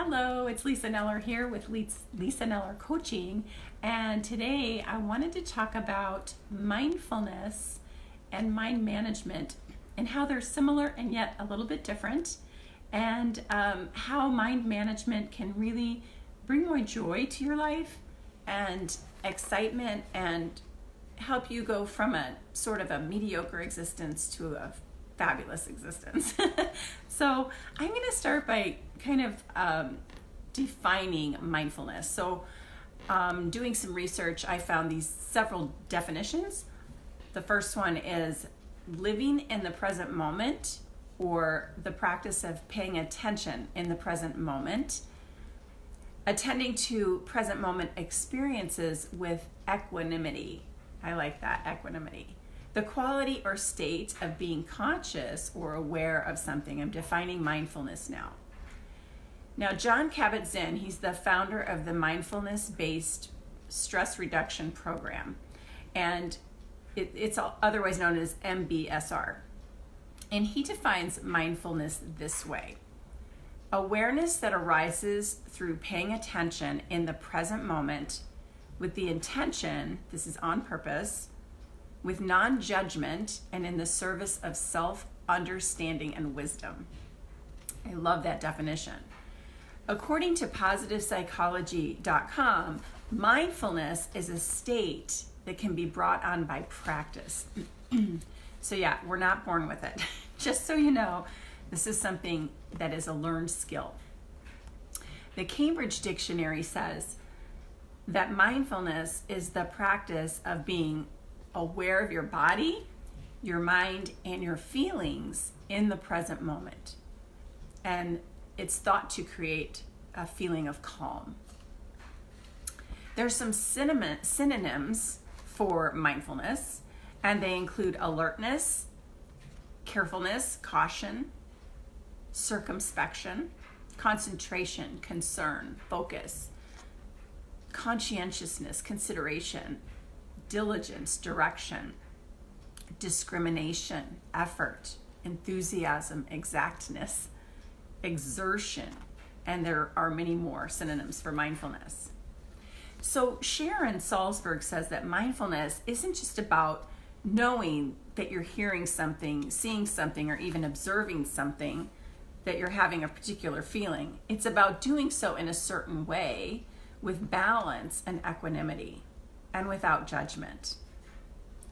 Hello, it's Lisa Neller here with Lisa Neller Coaching, and today I wanted to talk about mindfulness and mind management and how they're similar and yet a little bit different, and how mind management can really bring more joy to your life and excitement and help you go from a sort of a mediocre existence to a fabulous existence. So I'm going to start by kind of defining mindfulness. So doing some research, I found these several definitions. The first one is living in the present moment, or the practice of paying attention in the present moment, attending to present moment experiences with equanimity. I like that, equanimity. The quality or state of being conscious or aware of something. I'm defining mindfulness now. Now, Jon Kabat-Zinn, he's the founder of the mindfulness-based stress reduction program, and it's otherwise known as MBSR. And he defines mindfulness this way: awareness that arises through paying attention in the present moment with the intention, this is on purpose, with non-judgment and in the service of self-understanding and wisdom. I love that definition. According to positivepsychology.com, mindfulness is a state that can be brought on by practice. So yeah, we're not born with it. Just so you know, this is something that is a learned skill. The Cambridge Dictionary says that mindfulness is the practice of being aware of your body, your mind, and your feelings in the present moment. And it's thought to create a feeling of calm. There's some synonyms for mindfulness, and they include alertness, carefulness, caution, circumspection, concentration, concern, focus, conscientiousness, consideration, diligence, direction, discrimination, effort, enthusiasm, exactness, exertion, and there are many more synonyms for mindfulness. So Sharon Salzberg says that mindfulness isn't just about knowing that you're hearing something, seeing something, or even observing something, that you're having a particular feeling. It's about doing so in a certain way with balance and equanimity and without judgment.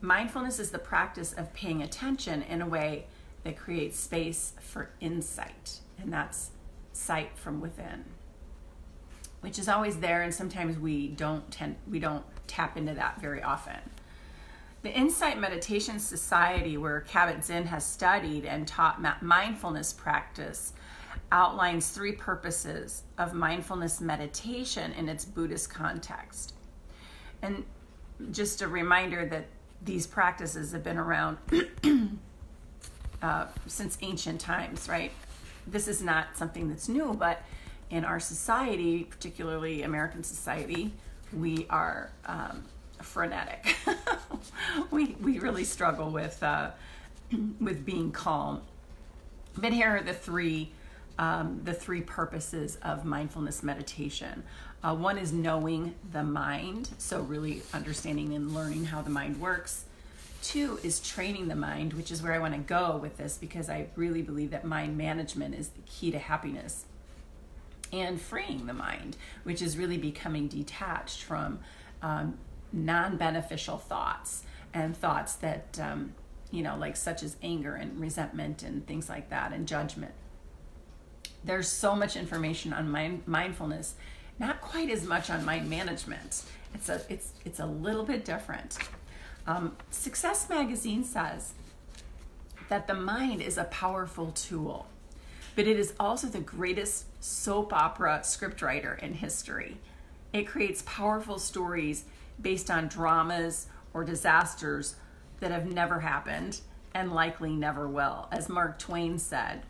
Mindfulness is the practice of paying attention in a way that creates space for insight, and that's sight from within, which is always there, and sometimes we don't tap into that very often. The Insight Meditation Society, where Kabat-Zinn has studied and taught mindfulness practice, outlines 3 purposes of mindfulness meditation in its Buddhist context. And just a reminder that these practices have been around since ancient times, right? This is not something that's new, but in our society, particularly American society, we are frenetic. we really struggle with being calm. But here are the three purposes of mindfulness meditation. One is knowing the mind, so really understanding and learning how the mind works. 2 is training the mind, which is where I want to go with this, because I really believe that mind management is the key to happiness. And freeing the mind, which is really becoming detached from non-beneficial thoughts and thoughts that, like such as anger and resentment and things like that, and judgment. There's so much information on mindfulness, not quite as much on mind management. It's a little bit different. Success Magazine says that the mind is a powerful tool, but it is also the greatest soap opera scriptwriter in history. It creates powerful stories based on dramas or disasters that have never happened and likely never will. As Mark Twain said,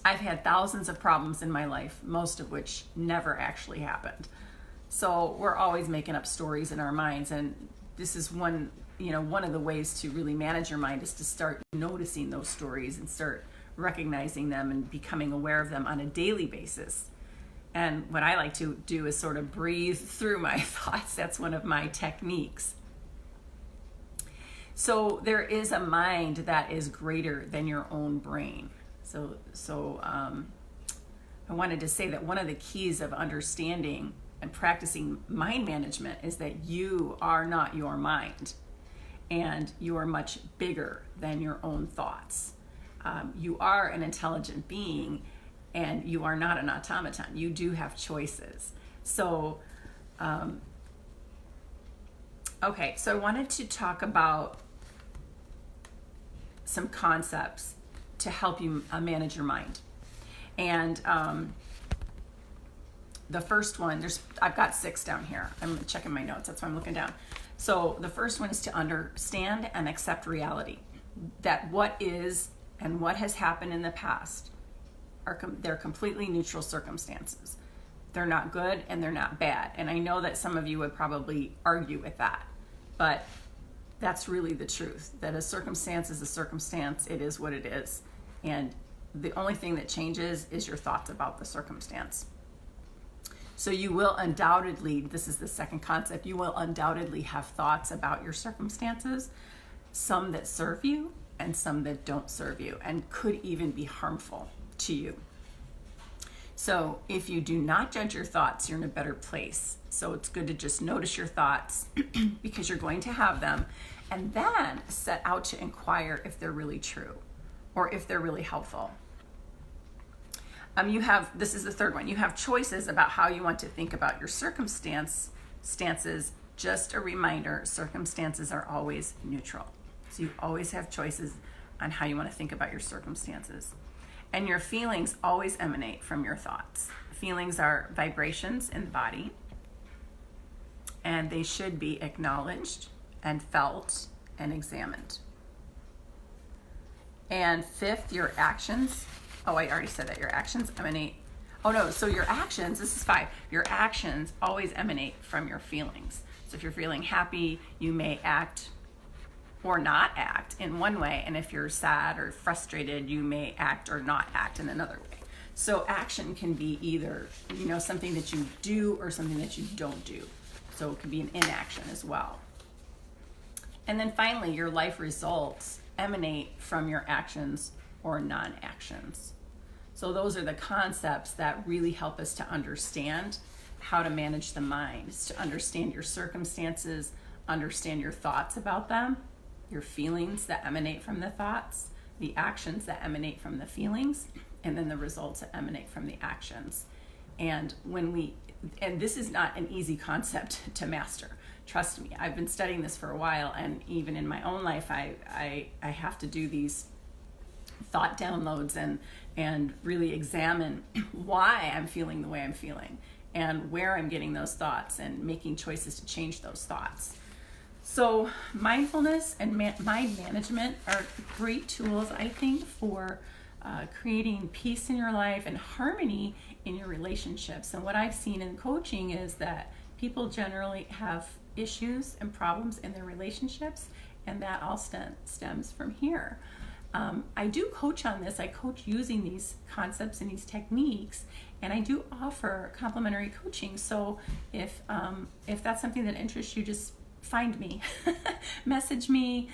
I've had thousands of problems in my life, most of which never actually happened. So we're always making up stories in our minds, and this is one of the ways to really manage your mind is to start noticing those stories and start recognizing them and becoming aware of them on a daily basis. And what I like to do is sort of breathe through my thoughts. That's one of my techniques. So there is a mind that is greater than your own brain. So I wanted to say that one of the keys of understanding and practicing mind management is that you are not your mind, and you are much bigger than your own thoughts. You are an intelligent being, and you are not an automaton. You do have choices. So, okay, so I wanted to talk about some concepts to help you manage your mind. And the first one, I've got 6 down here. I'm checking my notes, that's why I'm looking down. So the first one is to understand and accept reality. That what is and what has happened in the past they're completely neutral circumstances. They're not good and they're not bad. And I know that some of you would probably argue with that, but that's really the truth, that a circumstance is a circumstance. It is what it is. And the only thing that changes is your thoughts about the circumstance. So you will undoubtedly, this is the second concept, you will undoubtedly have thoughts about your circumstances, some that serve you and some that don't serve you and could even be harmful to you. So if you do not judge your thoughts, you're in a better place. So it's good to just notice your thoughts because you're going to have them, and then set out to inquire if they're really true or if they're really helpful. This is the third one. You have choices about how you want to think about your circumstances. Just a reminder, circumstances are always neutral. So you always have choices on how you want to think about your circumstances. And your feelings always emanate from your thoughts. Feelings are vibrations in the body, and they should be acknowledged and felt and examined. And fifth, your actions. Oh, I already said that. Your actions emanate. Oh no, so your actions, this is 5. Your actions always emanate from your feelings. So if you're feeling happy, you may act or not act in one way. And if you're sad or frustrated, you may act or not act in another way. So action can be either, something that you do or something that you don't do. So it could be an inaction as well. And then finally, your life results emanate from your actions or non-actions. So those are the concepts that really help us to understand how to manage the mind. It's to understand your circumstances, understand your thoughts about them, your feelings that emanate from the thoughts, the actions that emanate from the feelings, and then the results that emanate from the actions. And this is not an easy concept to master. Trust me, I've been studying this for a while, and even in my own life, I have to do these thought downloads and really examine why I'm feeling the way I'm feeling and where I'm getting those thoughts and making choices to change those thoughts. So mindfulness and mind management are great tools, I think, for creating peace in your life and harmony in your relationships. And what I've seen in coaching is that people generally have issues and problems in their relationships, and that all stems from here. I do coach on this. I coach using these concepts and these techniques, and I do offer complimentary coaching. So if that's something that interests you, just find me, message me,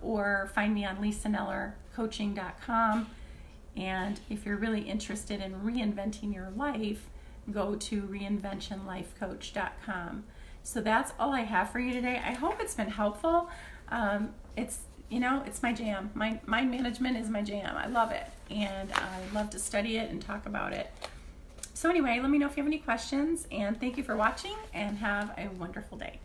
or find me on lisanellercoaching.com. And if you're really interested in reinventing your life, go to reinventionlifecoach.com. So that's all I have for you today. I hope it's been helpful. It's my jam. Mind management is my jam. I love it, and I love to study it and talk about it. So anyway, let me know if you have any questions, and thank you for watching, and have a wonderful day.